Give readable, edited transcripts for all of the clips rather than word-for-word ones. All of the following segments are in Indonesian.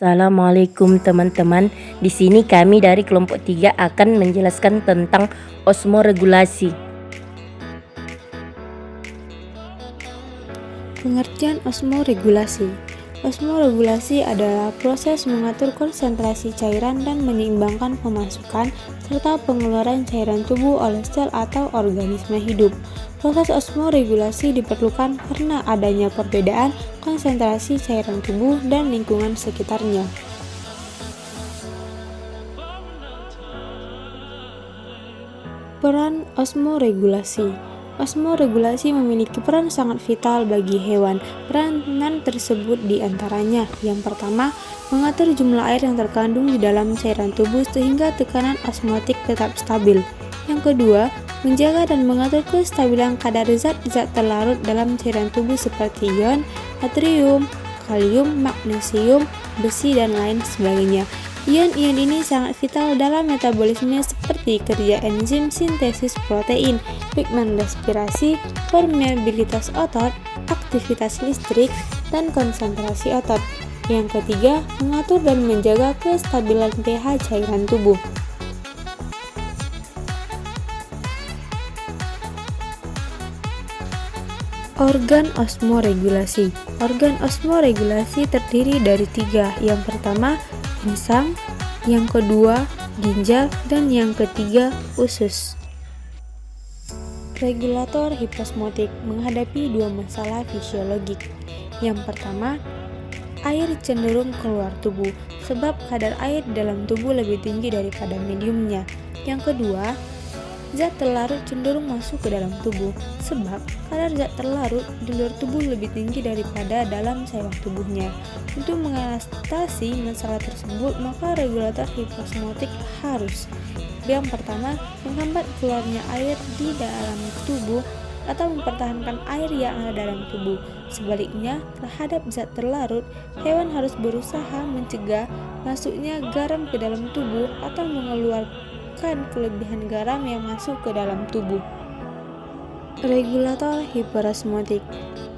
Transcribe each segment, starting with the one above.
Assalamualaikum teman-teman. Di sini kami dari kelompok 3 akan menjelaskan tentang osmoregulasi. Pengertian osmoregulasi. Osmoregulasi adalah proses mengatur konsentrasi cairan dan menyeimbangkan pemasukan serta pengeluaran cairan tubuh oleh sel atau organisme hidup. Proses osmoregulasi diperlukan karena adanya perbedaan konsentrasi cairan tubuh dan lingkungan sekitarnya. Peran osmoregulasi. Osmoregulasi memiliki peran sangat vital bagi hewan. Peranan tersebut diantaranya: yang pertama, mengatur jumlah air yang terkandung di dalam cairan tubuh sehingga tekanan osmotik tetap stabil. Yang kedua, menjaga dan mengatur kestabilan kadar zat-zat terlarut dalam cairan tubuh seperti ion, natrium, kalium, magnesium, besi, dan lain sebagainya. Ion-ion ini sangat vital dalam metabolisme seperti kerja enzim sintesis protein, pigmen respirasi, permeabilitas otot, aktivitas listrik, dan konsentrasi otot. Yang ketiga, mengatur dan menjaga kestabilan pH cairan tubuh. Organ osmoregulasi. Organ osmoregulasi terdiri dari 3. Yang pertama, insang, yang kedua, ginjal, dan yang ketiga, usus. Regulator hiposmotik menghadapi 2 masalah fisiologik. Yang pertama, air cenderung keluar tubuh sebab kadar air di dalam tubuh lebih tinggi daripada mediumnya. Yang kedua, zat terlarut cenderung masuk ke dalam tubuh sebab kadar zat terlarut di luar tubuh lebih tinggi daripada dalam cairan tubuhnya. Untuk mengatasi masalah tersebut, maka regulator hiposmotik harus: yang pertama, menghambat keluarnya air di dalam tubuh atau mempertahankan air yang ada dalam tubuh. Sebaliknya, terhadap zat terlarut, hewan harus berusaha mencegah masuknya garam ke dalam tubuh atau mengeluarkan kelebihan garam yang masuk ke dalam tubuh. Regulator hiperosmotik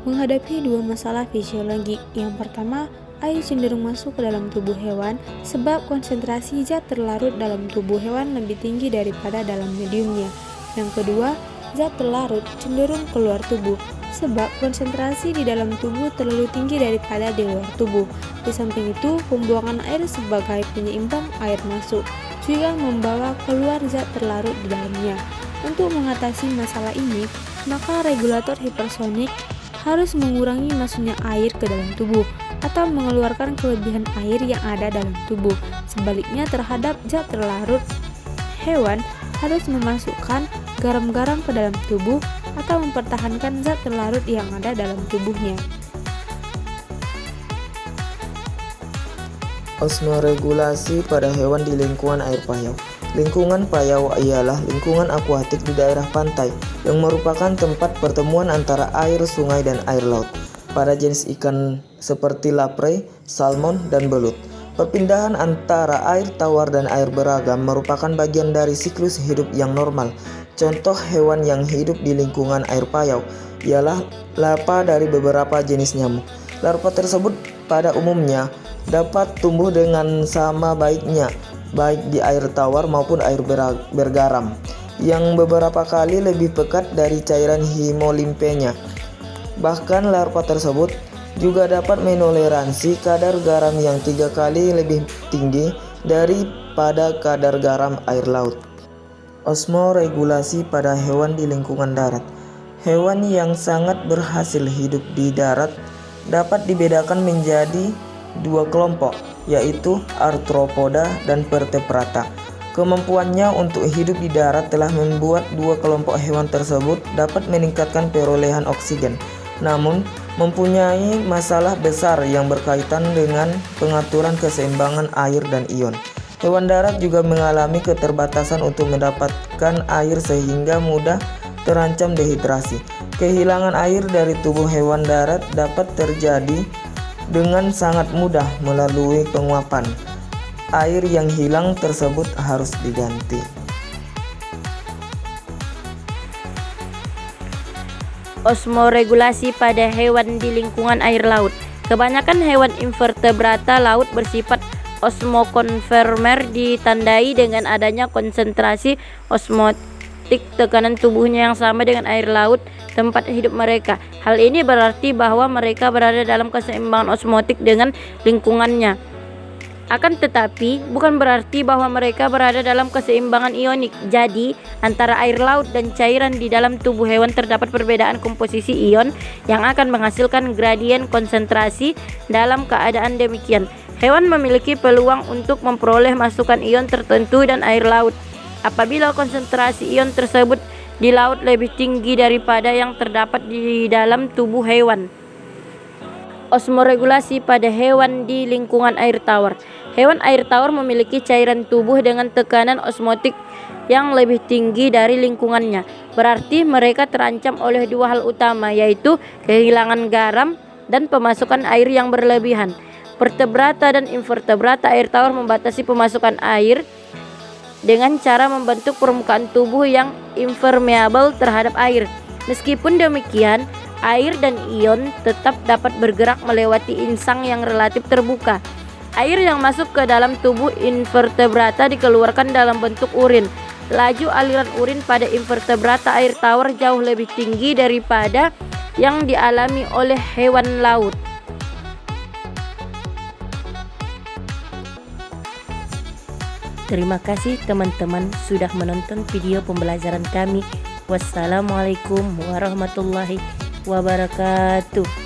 menghadapi 2 masalah fisiologik. Yang pertama, air cenderung masuk ke dalam tubuh hewan sebab konsentrasi zat terlarut dalam tubuh hewan lebih tinggi daripada dalam mediumnya. Yang kedua, zat terlarut cenderung keluar tubuh sebab konsentrasi di dalam tubuh terlalu tinggi daripada di luar tubuh. Di samping itu, pembuangan air sebagai penyeimbang air masuk juga membawa keluar zat terlarut di dalamnya. Untuk mengatasi masalah ini, maka regulator hipersonik harus mengurangi masuknya air ke dalam tubuh atau mengeluarkan kelebihan air yang ada dalam tubuh. Sebaliknya, terhadap zat terlarut, hewan harus memasukkan garam-garam ke dalam tubuh atau mempertahankan zat terlarut yang ada dalam tubuhnya. Osmoregulasi pada hewan di lingkungan air payau. Lingkungan payau ialah lingkungan akuatik di daerah pantai yang merupakan tempat pertemuan antara air sungai dan air laut pada jenis ikan seperti lapre, salmon, dan belut. Perpindahan antara air tawar dan air beragam merupakan bagian dari siklus hidup yang normal. Contoh hewan yang hidup di lingkungan air payau ialah larva dari beberapa jenis nyamuk. Larva tersebut pada umumnya dapat tumbuh dengan sama baiknya baik di air tawar maupun air bergaram, yang beberapa kali lebih pekat dari cairan hemolimpenya. Bahkan larva tersebut juga dapat menoleransi kadar garam yang 3 kali lebih tinggi daripada kadar garam air laut. Osmoregulasi pada hewan di lingkungan darat. Hewan yang sangat berhasil hidup di darat dapat dibedakan menjadi 2 kelompok, yaitu arthropoda dan vertebrata. Kemampuannya untuk hidup di darat telah membuat 2 kelompok hewan tersebut dapat meningkatkan perolehan oksigen, namun mempunyai masalah besar yang berkaitan dengan pengaturan keseimbangan air dan ion. Hewan darat juga mengalami keterbatasan untuk mendapatkan air sehingga mudah terancam dehidrasi. Kehilangan air dari tubuh hewan darat dapat terjadi dengan sangat mudah melalui penguapan. Air yang hilang tersebut harus diganti. Osmoregulasi pada hewan di lingkungan air laut. Kebanyakan hewan invertebrata laut bersifat osmokonformer, ditandai dengan adanya konsentrasi osmotik tekanan tubuhnya yang sama dengan air laut tempat hidup mereka. Hal ini berarti bahwa mereka berada dalam keseimbangan osmotik dengan lingkungannya. Akan tetapi, bukan berarti bahwa mereka berada dalam keseimbangan ionik. Jadi, antara air laut dan cairan di dalam tubuh hewan terdapat perbedaan komposisi ion yang akan menghasilkan gradien konsentrasi. Dalam keadaan demikian, hewan memiliki peluang untuk memperoleh masukan ion tertentu dan air laut apabila konsentrasi ion tersebut di laut lebih tinggi daripada yang terdapat di dalam tubuh hewan. Osmoregulasi pada hewan di lingkungan air tawar. Hewan air tawar memiliki cairan tubuh dengan tekanan osmotik yang lebih tinggi dari lingkungannya. Berarti mereka terancam oleh dua hal utama, yaitu kehilangan garam dan pemasukan air yang berlebihan. Vertebrata dan invertebrata air tawar membatasi pemasukan air dengan cara membentuk permukaan tubuh yang impermeable terhadap air. Meskipun demikian, air dan ion tetap dapat bergerak melewati insang yang relatif terbuka. Air yang masuk ke dalam tubuh invertebrata dikeluarkan dalam bentuk urin. Laju aliran urin pada invertebrata air tawar jauh lebih tinggi daripada yang dialami oleh hewan laut. Terima kasih teman-teman sudah menonton video pembelajaran kami. Wassalamualaikum warahmatullahi wabarakatuh.